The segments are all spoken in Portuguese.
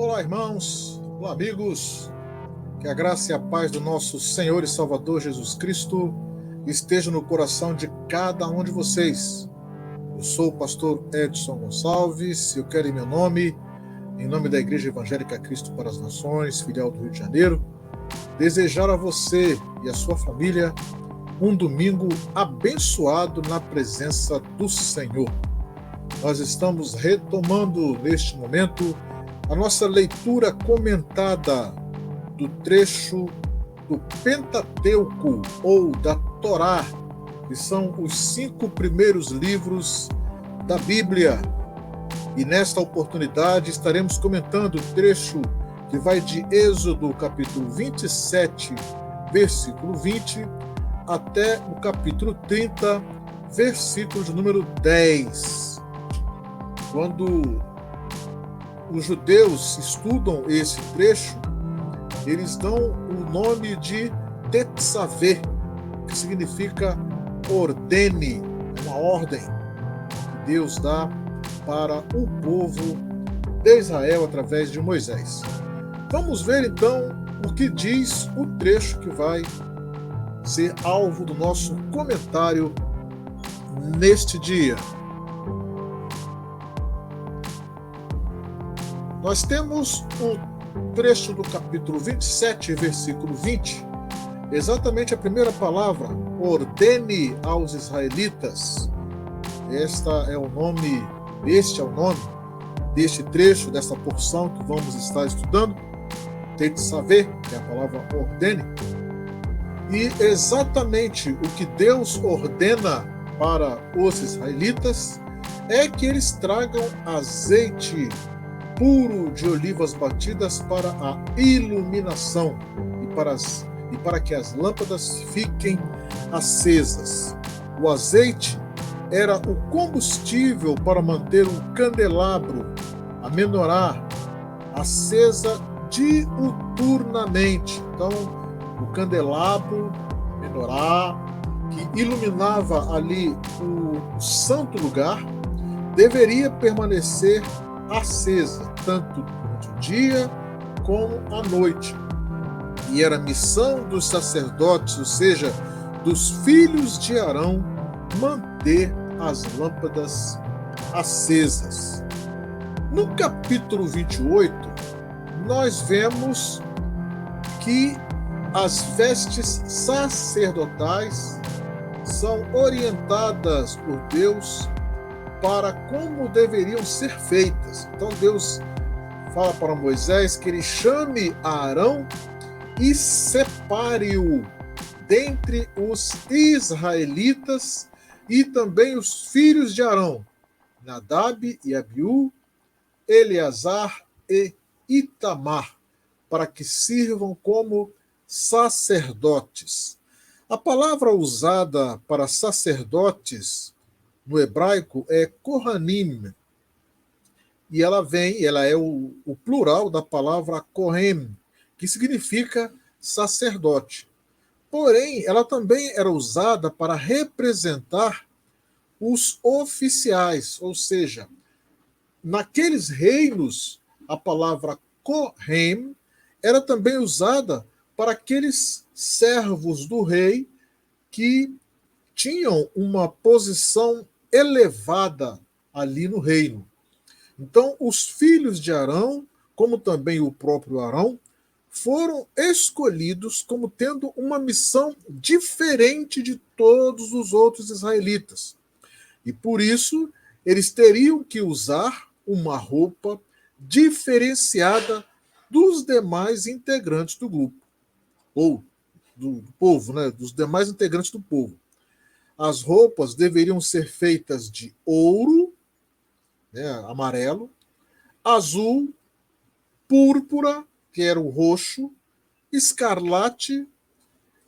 Olá, irmãos, olá, amigos, que a graça e a paz do nosso Senhor e Salvador Jesus Cristo esteja no coração de cada um de vocês. Eu sou o pastor Edson Gonçalves, eu quero em meu nome, em nome da Igreja Evangélica Cristo para as Nações, filial do Rio de Janeiro, desejar a você e a sua família um domingo abençoado na presença do Senhor. Nós estamos retomando neste momento a nossa leitura comentada do trecho do Pentateuco ou da Torá, que são os 5 primeiros livros da Bíblia. E nesta oportunidade estaremos comentando o trecho que vai de Êxodo capítulo 27, versículo 20, até o capítulo 30, versículo de número 10. Quando os judeus estudam esse trecho, eles dão o nome de Tetzaveh, que significa ordene, uma ordem que Deus dá para o povo de Israel através de Moisés. Vamos ver então o que diz o trecho que vai ser alvo do nosso comentário neste dia. Nós temos o trecho do capítulo 27, versículo 20, exatamente a primeira palavra, ordene aos israelitas. Este é o nome deste trecho, desta porção que vamos estar estudando, Tetzaveh, que é a palavra ordene. E exatamente o que Deus ordena para os israelitas é que eles tragam azeite puro de olivas batidas para a iluminação e para que as lâmpadas fiquem acesas. O azeite era o combustível para manter um candelabro, a menorá, acesa diuturnamente. Então, o candelabro, menorá, que iluminava ali o santo lugar, deveria permanecer acesa, tanto durante o dia como à noite. E era missão dos sacerdotes, ou seja, dos filhos de Arão, manter as lâmpadas acesas. No capítulo 28, nós vemos que as vestes sacerdotais são orientadas por Deus para como deveriam ser feitas. Então Deus fala para Moisés que ele chame a Arão e separe-o dentre os israelitas e também os filhos de Arão, Nadab e Abiú, Eleazar e Itamar, para que sirvam como sacerdotes. A palavra usada para sacerdotes no hebraico é Kohanim, e ela é o plural da palavra Kohen, que significa sacerdote. Porém, ela também era usada para representar os oficiais, ou seja, naqueles reinos, a palavra Kohen era também usada para aqueles servos do rei que tinham uma posição elevada ali no reino. Então, os filhos de Arão, como também o próprio Arão, foram escolhidos como tendo uma missão diferente de todos os outros israelitas. E por isso, eles teriam que usar uma roupa diferenciada dos demais integrantes do grupo, ou do povo, né? Dos demais integrantes do povo. As roupas deveriam ser feitas de ouro, né, amarelo, azul, púrpura, que era o roxo, escarlate,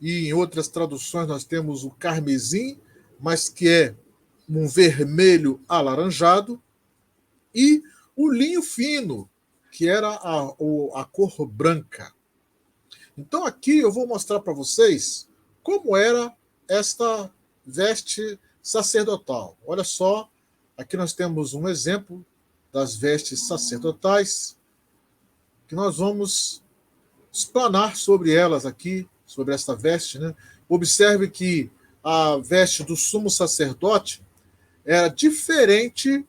e em outras traduções nós temos o carmesim, mas que é um vermelho alaranjado, e o linho fino, que era a cor branca. Então aqui eu vou mostrar para vocês como era esta veste sacerdotal. Olha só, aqui nós temos um exemplo das vestes sacerdotais. que nós vamos explanar sobre elas aqui, sobre esta veste, né? Observe que a veste do sumo sacerdote era diferente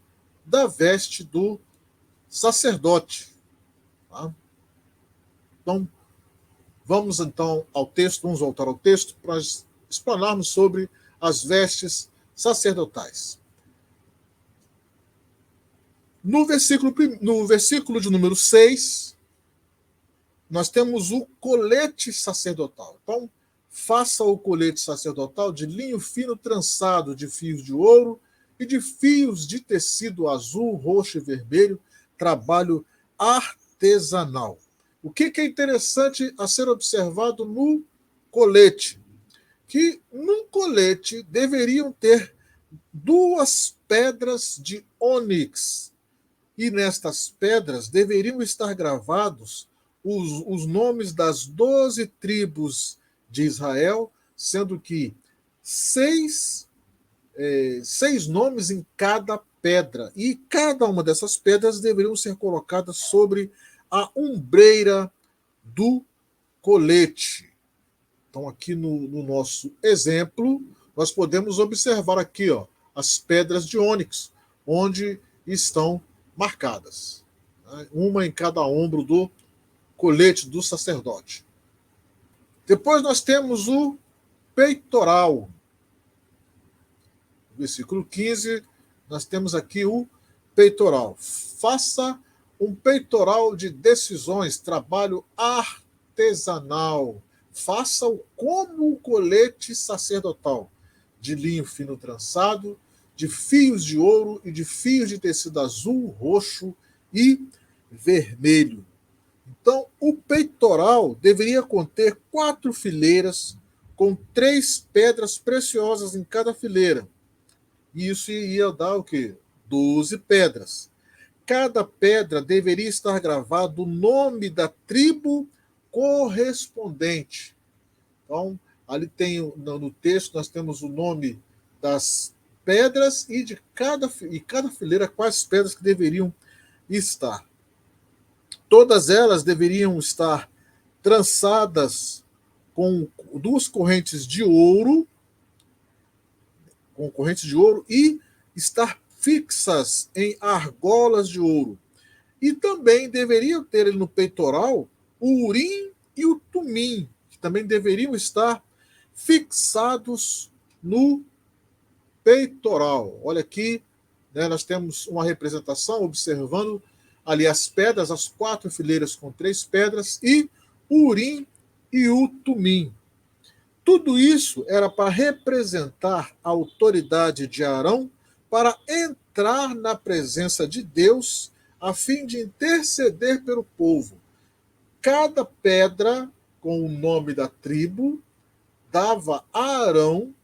da veste do sacerdote. Tá? Então, vamos então ao texto, vamos voltar ao texto para explanarmos sobre as vestes sacerdotais. No versículo de número 6, nós temos o colete sacerdotal. Então, faça o colete sacerdotal de linho fino trançado de fios de ouro e de fios de tecido azul, roxo e vermelho, trabalho artesanal. O que é interessante a ser observado no colete? Que num colete deveriam ter 2 pedras de ônix, e nestas pedras deveriam estar gravados os nomes das 12 tribos de Israel, sendo que 6 nomes em cada pedra. E cada uma dessas pedras deveriam ser colocadas sobre a ombreira do colete. Então, aqui no nosso exemplo, nós podemos observar aqui, ó, as pedras de ônix, onde estão marcadas. Né? Uma em cada ombro do colete do sacerdote. Depois nós temos o peitoral. Versículo 15, nós temos aqui o peitoral. Faça um peitoral de decisões, trabalho artesanal. Faça-o como o colete sacerdotal, de linho fino trançado, de fios de ouro e de fios de tecido azul, roxo e vermelho. Então, o peitoral deveria conter 4 fileiras, com 3 pedras preciosas em cada fileira. E isso ia dar o quê? 12 pedras. Cada pedra deveria estar gravado o nome da tribo correspondente. Então, ali tem no texto, nós temos o nome das pedras e de cada fileira, quais pedras que deveriam estar. Todas elas deveriam estar trançadas com 2 correntes de ouro, e estar fixas em argolas de ouro. E também deveriam ter no peitoral o urim e o tumim, que também deveriam estar fixados no peitoral. Olha aqui, né, nós temos uma representação observando ali as pedras, as 4 fileiras com 3 pedras, e o urim e o tumim. Tudo isso era para representar a autoridade de Arão para entrar na presença de Deus a fim de interceder pelo povo. Cada pedra com o nome da tribo dava a Arão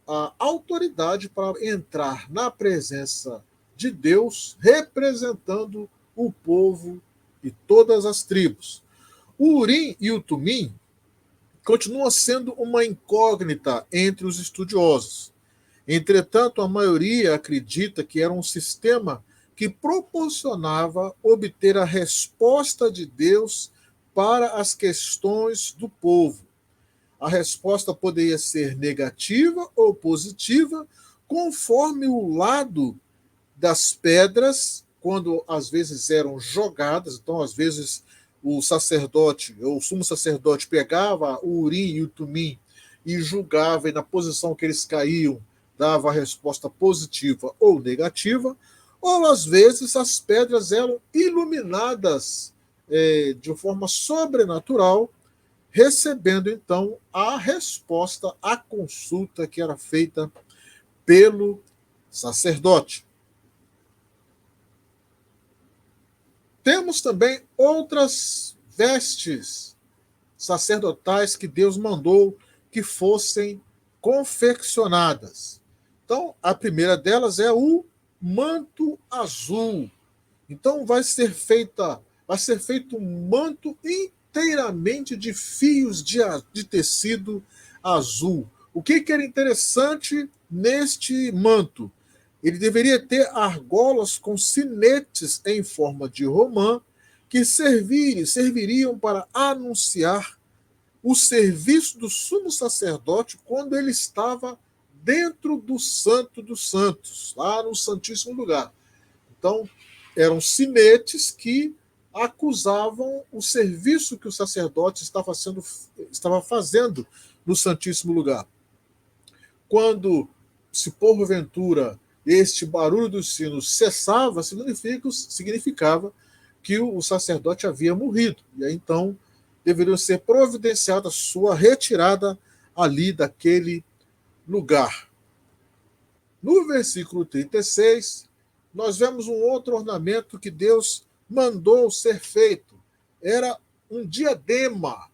a autoridade para entrar na presença de Deus, representando o povo e todas as tribos. O Urim e o Tumim continua sendo uma incógnita entre os estudiosos. Entretanto, a maioria acredita que era um sistema que proporcionava obter a resposta de Deus para as questões do povo. A resposta poderia ser negativa ou positiva, conforme o lado das pedras, quando às vezes eram jogadas. Então, às vezes, o sacerdote, ou o sumo sacerdote, pegava o urim e o tumim e julgava, e na posição que eles caíam, dava a resposta positiva ou negativa, ou às vezes as pedras eram iluminadas de forma sobrenatural, recebendo então a resposta à consulta que era feita pelo sacerdote. Temos também outras vestes sacerdotais que Deus mandou que fossem confeccionadas. Então, a primeira delas é o manto azul. Então, vai ser feito um manto inteiramente de fios de tecido azul. O que era interessante neste manto? Ele deveria ter argolas com sinetes em forma de romã que serviriam para anunciar o serviço do sumo sacerdote quando ele estava dentro do Santo dos Santos, lá no Santíssimo Lugar. Então, eram sinetes que acusavam o serviço que o sacerdote estava fazendo no Santíssimo Lugar. Quando, se porventura este barulho dos sinos cessava, significava que o sacerdote havia morrido. E aí, então, deveria ser providenciada sua retirada ali daquele lugar. No versículo 36, nós vemos um outro ornamento que Deus mandou ser feito. Era um diadema,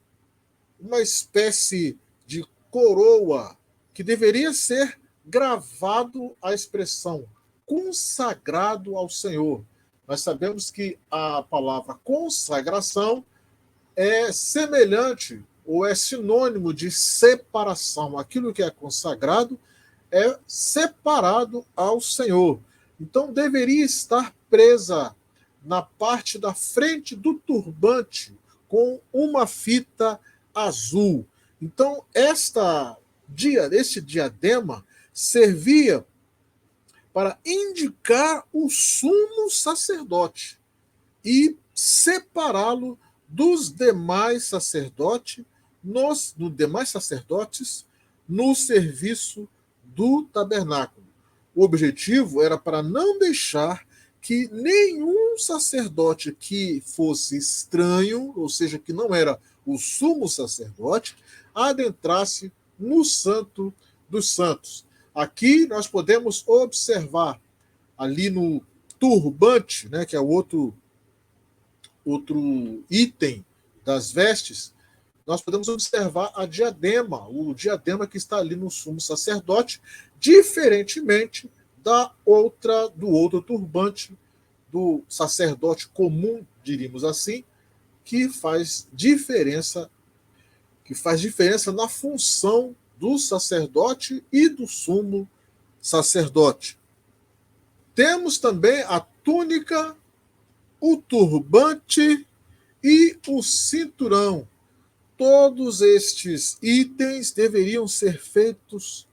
uma espécie de coroa, que deveria ser gravado a expressão consagrado ao Senhor. Nós sabemos que a palavra consagração é semelhante ou é sinônimo de separação. Aquilo que é consagrado é separado ao Senhor. Então deveria estar presa na parte da frente do turbante com uma fita azul. Então este diadema servia para indicar o sumo sacerdote e separá-lo dos demais sacerdotes no serviço do tabernáculo. O objetivo era para não deixar que nenhum sacerdote que fosse estranho, ou seja, que não era o sumo sacerdote, adentrasse no Santo dos Santos. Aqui nós podemos observar ali no turbante, né, que é o outro item das vestes, nós podemos observar a diadema, o diadema que está ali no sumo sacerdote, diferentemente do outro turbante do sacerdote comum, diríamos assim, que faz diferença na função do sacerdote e do sumo sacerdote. Temos também a túnica, o turbante e o cinturão. Todos estes itens deveriam ser feitos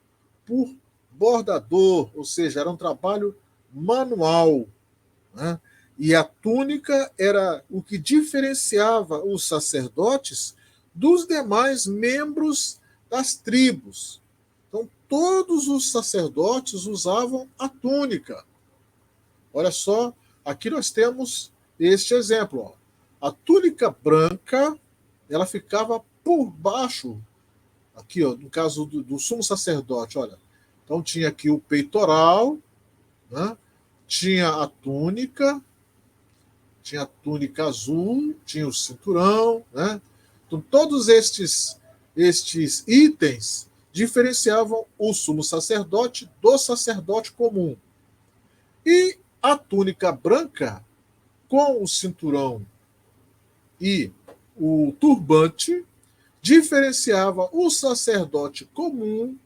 por bordador, ou seja, era um trabalho manual, né? E a túnica era o que diferenciava os sacerdotes dos demais membros das tribos. Então, todos os sacerdotes usavam a túnica. Olha só, aqui nós temos este exemplo. Ó. A túnica branca, ela ficava por baixo, aqui, ó, no caso do sumo sacerdote, olha. Então tinha aqui o peitoral, né? Tinha a túnica azul, tinha o cinturão, né? Então todos estes itens diferenciavam o sumo sacerdote do sacerdote comum. E a túnica branca, com o cinturão e o turbante, diferenciava o sacerdote comum,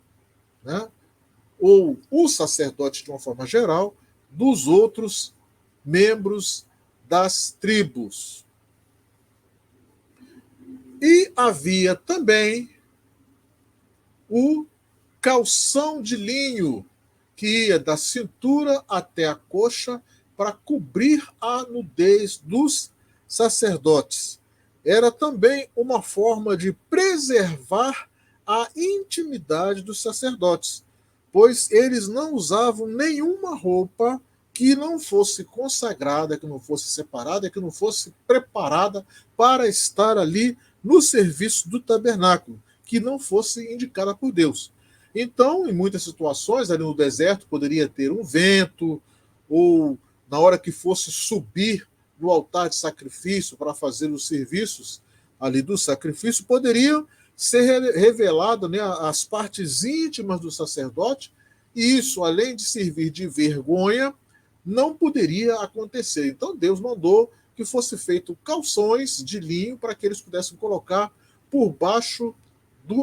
né, ou o sacerdote de uma forma geral, dos outros membros das tribos. E havia também o calção de linho, que ia da cintura até a coxa para cobrir a nudez dos sacerdotes. Era também uma forma de preservar a intimidade dos sacerdotes, pois eles não usavam nenhuma roupa que não fosse consagrada, que não fosse separada, que não fosse preparada para estar ali no serviço do tabernáculo, que não fosse indicada por Deus. Então, em muitas situações, ali no deserto, poderia ter um vento, ou na hora que fosse subir no altar de sacrifício para fazer os serviços ali do sacrifício, poderiam ser revelado, né, as partes íntimas do sacerdote, e isso, além de servir de vergonha, não poderia acontecer. Então Deus mandou que fosse feito calções de linho para que eles pudessem colocar por baixo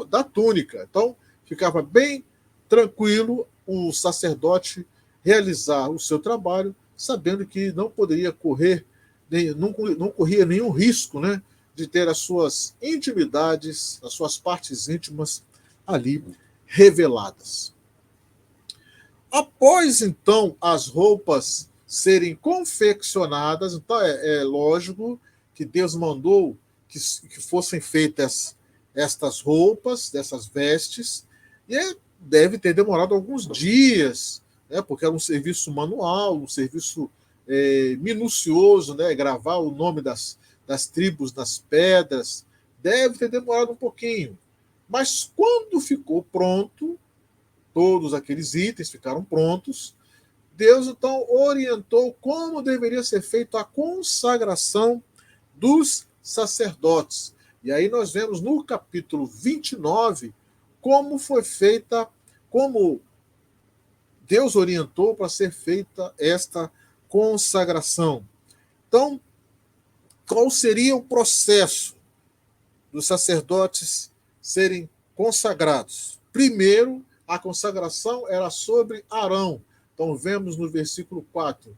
da túnica. Então ficava bem tranquilo o sacerdote realizar o seu trabalho, sabendo que não poderia correr não corria nenhum risco, né, de ter as suas intimidades, as suas partes íntimas ali reveladas. Após, então, as roupas serem confeccionadas, então é lógico que Deus mandou que fossem feitas estas roupas, dessas vestes, e deve ter demorado alguns dias, né, porque era um serviço manual, um serviço minucioso, né, gravar o nome das tribos nas pedras, deve ter demorado um pouquinho. Mas quando ficou pronto, todos aqueles itens ficaram prontos, Deus então orientou como deveria ser feita a consagração dos sacerdotes. E aí nós vemos no capítulo 29 como foi feita, como Deus orientou para ser feita esta consagração. Então, qual seria o processo dos sacerdotes serem consagrados? Primeiro, a consagração era sobre Arão. Então, vemos no versículo 4.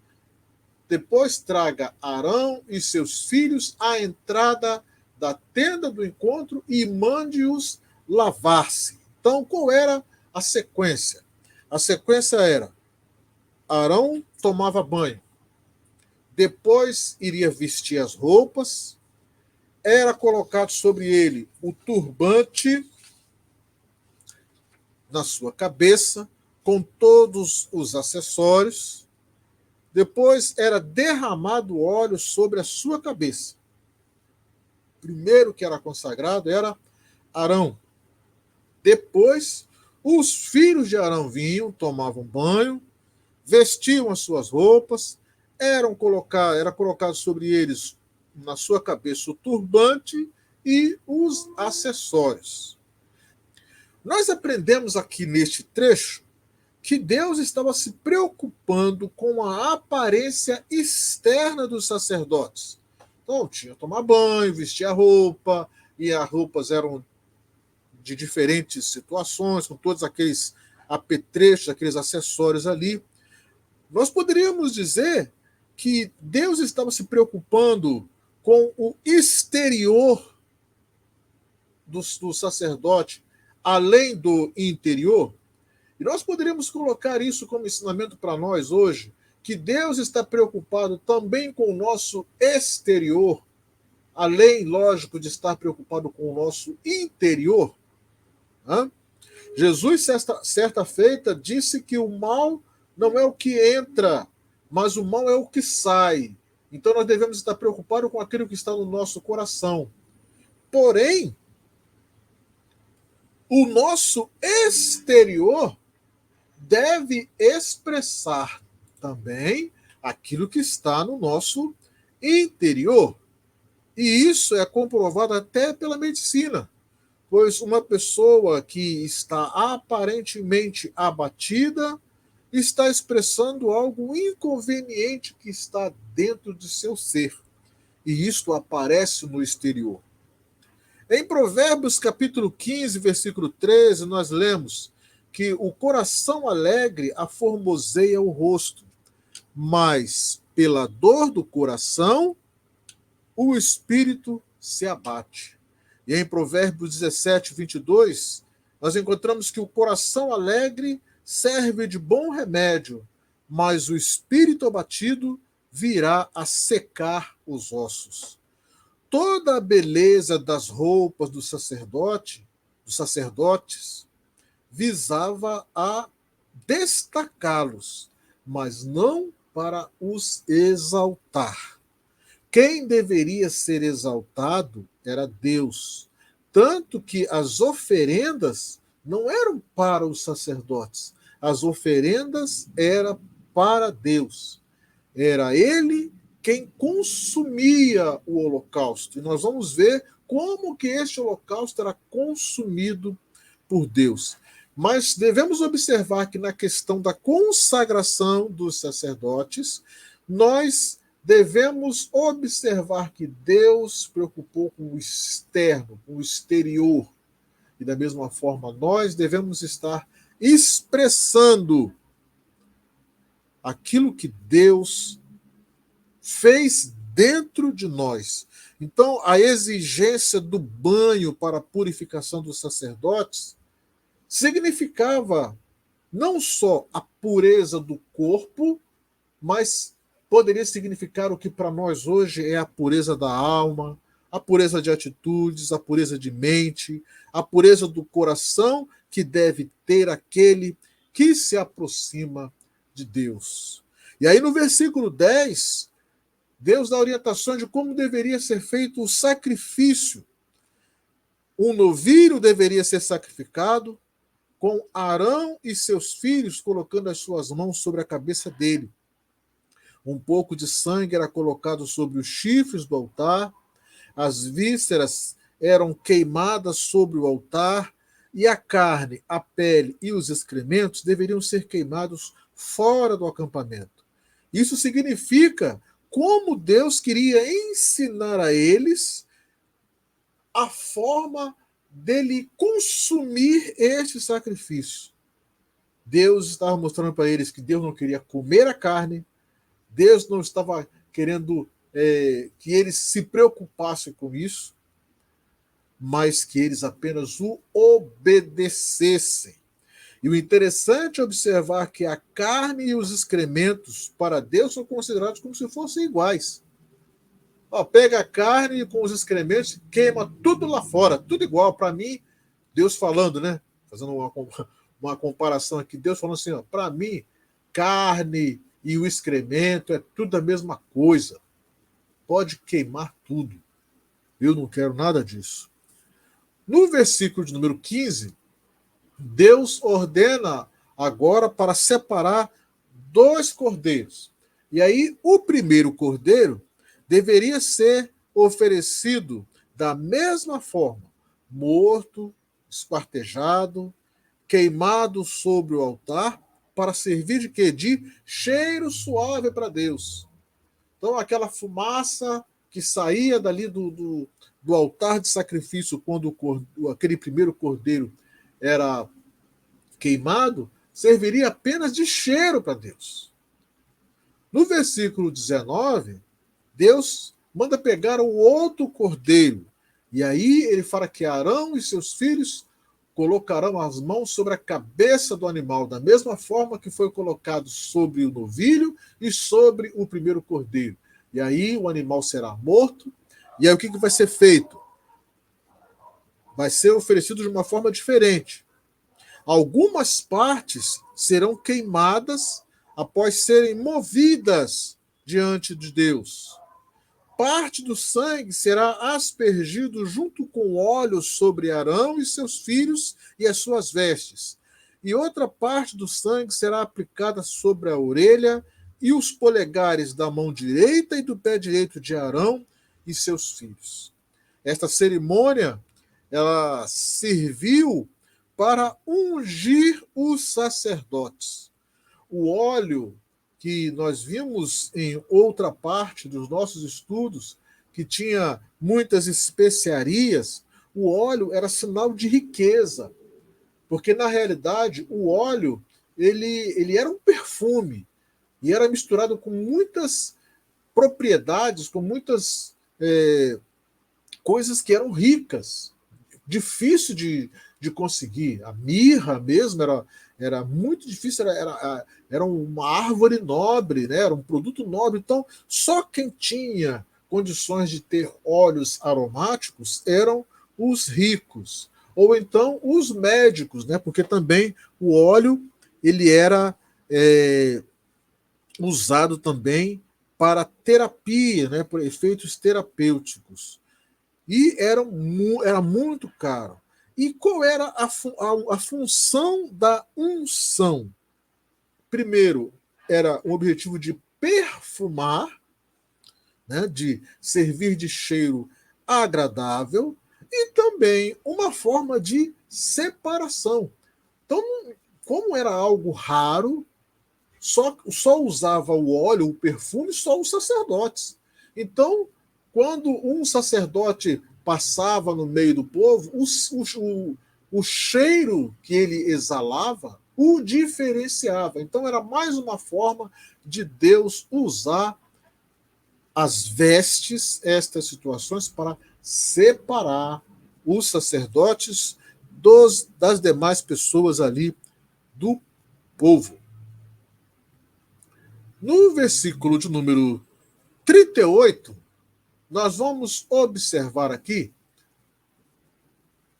Depois traga Arão e seus filhos à entrada da tenda do encontro e mande-os lavar-se. Então, qual era a sequência? A sequência era: Arão tomava banho, depois iria vestir as roupas, era colocado sobre ele o turbante na sua cabeça, com todos os acessórios. Depois era derramado óleo sobre a sua cabeça. Primeiro que era consagrado era Arão. Depois, os filhos de Arão vinham, tomavam banho, vestiam as suas roupas, era colocado sobre eles, na sua cabeça, o turbante e os acessórios. Nós aprendemos aqui neste trecho que Deus estava se preocupando com a aparência externa dos sacerdotes. Então, tinha que tomar banho, vestir a roupa, e as roupas eram de diferentes situações, com todos aqueles apetrechos, aqueles acessórios ali. Nós poderíamos dizer que Deus estava se preocupando com o exterior do sacerdote, além do interior. E nós poderíamos colocar isso como ensinamento para nós hoje, que Deus está preocupado também com o nosso exterior, além, lógico, de estar preocupado com o nosso interior. Jesus, certa feita, disse que o mal não é o que entra, mas o mal é o que sai. Então nós devemos estar preocupados com aquilo que está no nosso coração. Porém, o nosso exterior deve expressar também aquilo que está no nosso interior. E isso é comprovado até pela medicina, pois uma pessoa que está aparentemente abatida está expressando algo inconveniente que está dentro de seu ser. E isto aparece no exterior. Em Provérbios capítulo 15, versículo 13, nós lemos que o coração alegre aformoseia o rosto, mas pela dor do coração o espírito se abate. E em Provérbios 17, 22, nós encontramos que o coração alegre serve de bom remédio, mas o espírito abatido virá a secar os ossos. Toda a beleza das roupas dos sacerdotes, visava a destacá-los, mas não para os exaltar. Quem deveria ser exaltado era Deus, tanto que as oferendas não eram para os sacerdotes, as oferendas eram para Deus. Era Ele quem consumia o holocausto. E nós vamos ver como que este holocausto era consumido por Deus. Mas devemos observar que na questão da consagração dos sacerdotes, nós devemos observar que Deus se preocupou com o externo, com o exterior. E da mesma forma, nós devemos estar expressando aquilo que Deus fez dentro de nós. Então, a exigência do banho para a purificação dos sacerdotes significava não só a pureza do corpo, mas poderia significar o que para nós hoje é a pureza da alma, a pureza de atitudes, a pureza de mente, a pureza do coração que deve ter aquele que se aproxima de Deus. E aí no versículo 10, Deus dá orientações de como deveria ser feito o sacrifício. Um novilho deveria ser sacrificado, com Arão e seus filhos colocando as suas mãos sobre a cabeça dele. Um pouco de sangue era colocado sobre os chifres do altar, as vísceras eram queimadas sobre o altar, e a carne, a pele e os excrementos deveriam ser queimados fora do acampamento. Isso significa como Deus queria ensinar a eles a forma dele consumir este sacrifício. Deus estava mostrando para eles que Deus não queria comer a carne, Deus não estava querendo que eles se preocupassem com isso, mas que eles apenas o obedecessem. E o interessante é observar que a carne e os excrementos para Deus são considerados como se fossem iguais. Ó, pega a carne com os excrementos, queima tudo lá fora, tudo igual. Para mim, Deus falando, né? Fazendo uma comparação aqui, Deus falando assim, para mim, carne e o excremento é tudo a mesma coisa. Pode queimar tudo. Eu não quero nada disso. No versículo de número 15, Deus ordena agora para separar 2 cordeiros. E aí, o primeiro cordeiro deveria ser oferecido da mesma forma, morto, esquartejado, queimado sobre o altar, para servir de quê? De cheiro suave para Deus. Então, aquela fumaça que saía dali do altar de sacrifício quando aquele primeiro cordeiro era queimado, serviria apenas de cheiro para Deus. No versículo 19, Deus manda pegar o outro cordeiro. E aí ele fala que Arão e seus filhos colocarão as mãos sobre a cabeça do animal, da mesma forma que foi colocado sobre o novilho e sobre o primeiro cordeiro. E aí o animal será morto. E aí o que vai ser feito? Vai ser oferecido de uma forma diferente. Algumas partes serão queimadas após serem movidas diante de Deus. Parte do sangue será aspergido junto com óleo sobre Arão e seus filhos e as suas vestes. E outra parte do sangue será aplicada sobre a orelha e os polegares da mão direita e do pé direito de Arão e seus filhos. Esta cerimônia, ela serviu para ungir os sacerdotes. O óleo que nós vimos em outra parte dos nossos estudos, que tinha muitas especiarias, o óleo era sinal de riqueza, porque na realidade o óleo ele era um perfume e era misturado com muitas propriedades, com muitas coisas que eram ricas, difícil de conseguir. A mirra mesmo era muito difícil, era uma árvore nobre, né? Era um produto nobre. Então, só quem tinha condições de ter óleos aromáticos eram os ricos, ou então os médicos, né? Porque também o óleo ele era usado também para terapia, né? Por efeitos terapêuticos. E era muito caro. E qual era a função da unção? Primeiro, era o objetivo de perfumar, né, de servir de cheiro agradável, e também uma forma de separação. Então, como era algo raro, só usava o óleo, o perfume, só os sacerdotes. Então, quando um sacerdote passava no meio do povo, o cheiro que ele exalava o diferenciava. Então era mais uma forma de Deus usar as vestes, estas situações, para separar os sacerdotes das demais pessoas ali do povo. No versículo de número 38, nós vamos observar aqui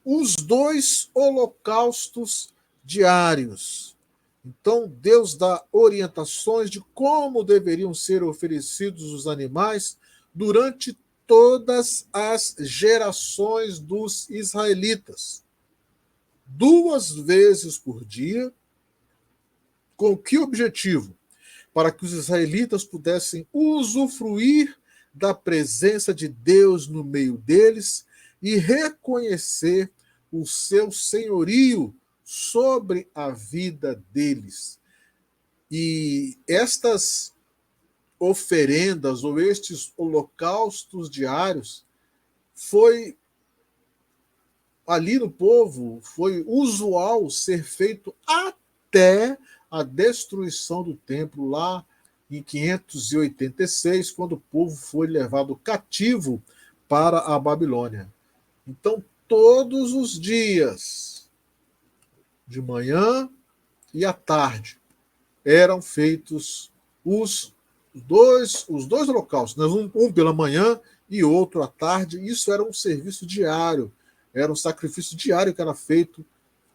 os 2 holocaustos diários. Então, Deus dá orientações de como deveriam ser oferecidos os animais durante todas as gerações dos israelitas. 2 vezes por dia. Com que objetivo? Para que os israelitas pudessem usufruir da presença de Deus no meio deles e reconhecer o seu senhorio sobre a vida deles. E estas oferendas ou estes holocaustos diários foi ali no povo, foi usual ser feito até a destruição do templo lá em 586, quando o povo foi levado cativo para a Babilônia. Então, todos os dias, de manhã e à tarde, eram feitos os dois holocaustos, né? Um pela manhã e outro à tarde. Isso era um serviço diário, era um sacrifício diário que era feito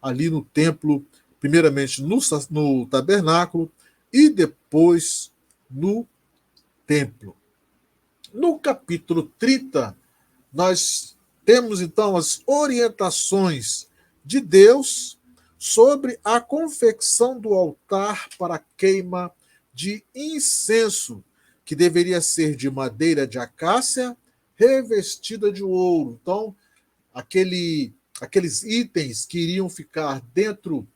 ali no templo, primeiramente no tabernáculo e depois no templo. No capítulo 30, nós temos então as orientações de Deus sobre a confecção do altar para queima de incenso, que deveria ser de madeira de acácia revestida de ouro. Então, aqueles itens que iriam ficar dentro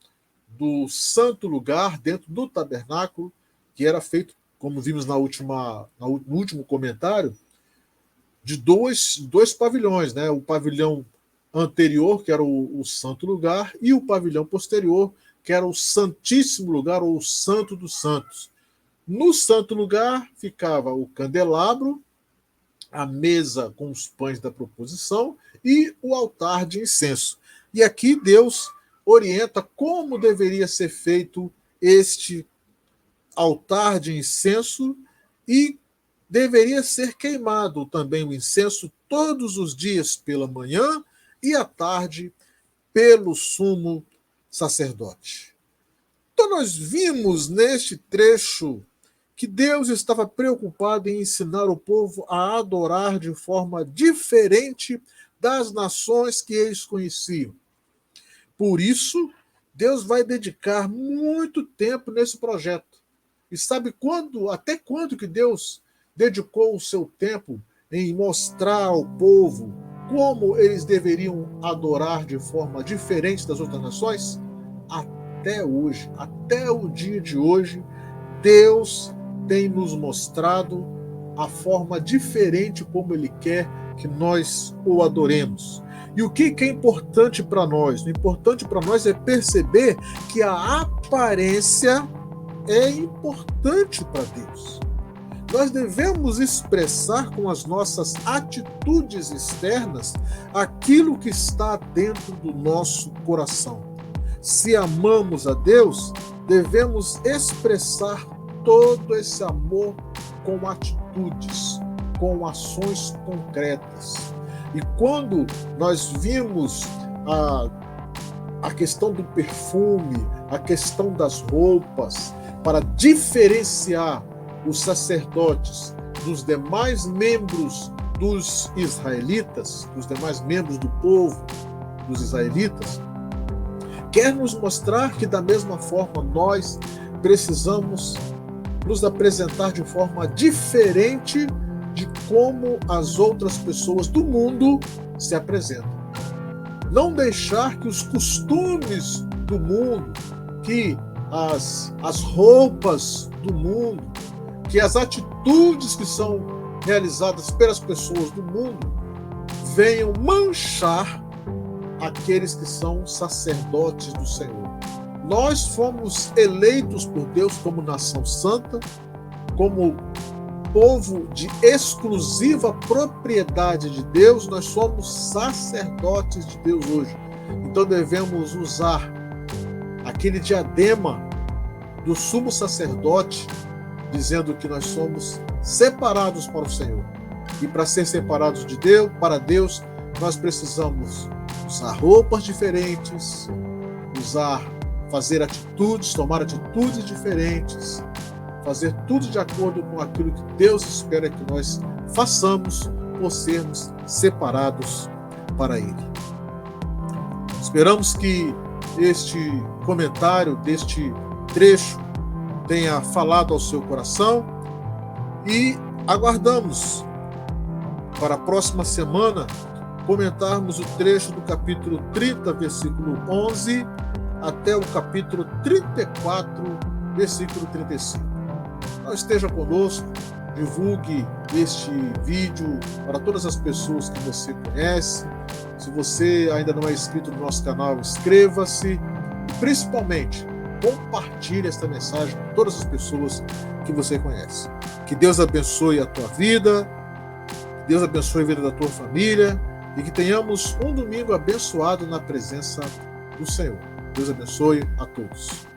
do santo lugar, dentro do tabernáculo, que era feito, como vimos no último comentário, de dois pavilhões, né? O pavilhão anterior, que era o santo lugar, e o pavilhão posterior, que era o santíssimo lugar, ou o santo dos santos. No santo lugar ficava o candelabro, a mesa com os pães da proposição e o altar de incenso. E aqui Deus orienta como deveria ser feito este altar de incenso e deveria ser queimado também o incenso todos os dias pela manhã e à tarde pelo sumo sacerdote. Então nós vimos neste trecho que Deus estava preocupado em ensinar o povo a adorar de forma diferente das nações que eles conheciam. Por isso, Deus vai dedicar muito tempo nesse projeto. E sabe até quando que Deus dedicou o seu tempo em mostrar ao povo como eles deveriam adorar de forma diferente das outras nações? Até hoje, até o dia de hoje, Deus tem nos mostrado a forma diferente como Ele quer que nós o adoremos. E o que é importante para nós? O importante para nós é perceber que a aparência é importante para Deus. Nós devemos expressar com as nossas atitudes externas aquilo que está dentro do nosso coração. Se amamos a Deus, devemos expressar todo esse amor com atitudes, com ações concretas. E quando nós vimos a questão do perfume, a questão das roupas, para diferenciar os sacerdotes dos demais membros dos israelitas, dos demais membros do povo dos israelitas, quer nos mostrar que da mesma forma nós precisamos nos apresentar de forma diferente de como as outras pessoas do mundo se apresentam. Não deixar que os costumes do mundo, que as roupas do mundo, que as atitudes que são realizadas pelas pessoas do mundo venham manchar aqueles que são sacerdotes do Senhor. Nós fomos eleitos por Deus como nação santa, como povo de exclusiva propriedade de Deus, nós somos sacerdotes de Deus hoje. Então devemos usar aquele diadema do sumo sacerdote, dizendo que nós somos separados para o Senhor. E para ser separados de Deus, para Deus, nós precisamos usar roupas diferentes, fazer atitudes, tomar atitudes diferentes, fazer tudo de acordo com aquilo que Deus espera que nós façamos por sermos separados para Ele. Esperamos que este comentário, deste trecho, tenha falado ao seu coração e aguardamos para a próxima semana comentarmos o trecho do capítulo 30, versículo 11, até o capítulo 34, versículo 35. Então esteja conosco, divulgue este vídeo para todas as pessoas que você conhece. Se você ainda não é inscrito no nosso canal, inscreva-se e principalmente compartilhe esta mensagem com todas as pessoas que você conhece. Que Deus abençoe a tua vida, que Deus abençoe a vida da tua família e que tenhamos um domingo abençoado na presença do Senhor. Deus abençoe a todos.